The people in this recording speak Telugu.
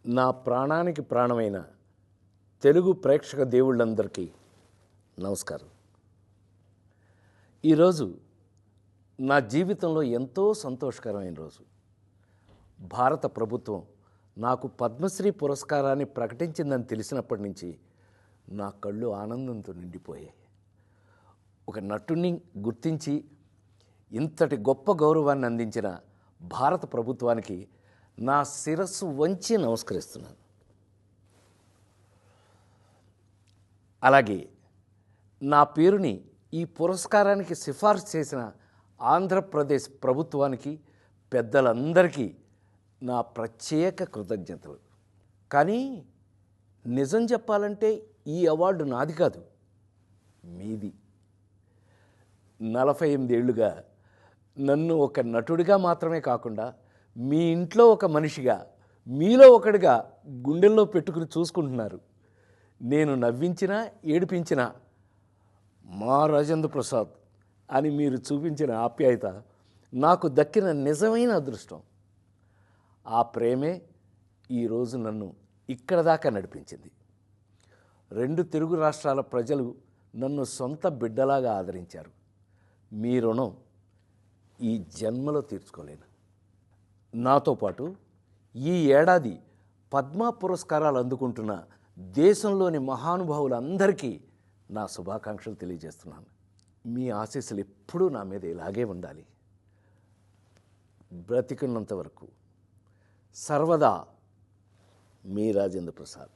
నా ప్రాణానికి ప్రాణమైన తెలుగు ప్రేక్షక దేవుళ్ళందరికీ నమస్కారం. ఈరోజు నా జీవితంలో ఎంతో సంతోషకరమైన రోజు. భారత ప్రభుత్వం నాకు పద్మశ్రీ పురస్కారాన్ని ప్రకటించిందని తెలిసినప్పటి నుంచి నా కళ్ళు ఆనందంతో నిండిపోయాయి. ఒక నటుడిని గుర్తించి ఇంతటి గొప్ప గౌరవాన్ని అందించిన భారత ప్రభుత్వానికి నా శిరస్సు వంచి నమస్కరిస్తున్నాను. అలాగే నా పేరుని ఈ పురస్కారానికి సిఫార్సు చేసిన ఆంధ్రప్రదేశ్ ప్రభుత్వానికి, పెద్దలందరికీ నా ప్రత్యేక కృతజ్ఞతలు. కానీ నిజం చెప్పాలంటే ఈ అవార్డు నాది కాదు, మీది. 48 ఏళ్లుగా నన్ను ఒక నటుడిగా మాత్రమే కాకుండా మీ ఇంట్లో ఒక మనిషిగా, మీలో ఒకడిగా గుండెల్లో పెట్టుకుని చూసుకుంటున్నారు. నేను నవ్వించినా ఏడిపించినా మా రాజేంద్ర ప్రసాద్ అని మీరు చూపించిన ఆప్యాయత నాకు దక్కిన నిజమైన అదృష్టం. ఆ ప్రేమే ఈరోజు నన్ను ఇక్కడ దాకా నడిపించింది. 2 తెలుగు రాష్ట్రాల ప్రజలు నన్ను సొంత బిడ్డలాగా ఆదరించారు. మీ రుణం ఈ జన్మలో తీర్చుకోలేను. నాతో పాటు ఈ ఏడాది పద్మ పురస్కారాలు అందుకుంటున్న దేశంలోని మహానుభావులందరికీ నా శుభాకాంక్షలు తెలియజేస్తున్నాను. మీ ఆశీస్సులు ఎప్పుడూ నా మీద ఇలాగే ఉండాలి. బ్రతికున్నంత వరకు సర్వదా మీ రాజేంద్ర ప్రసాద్.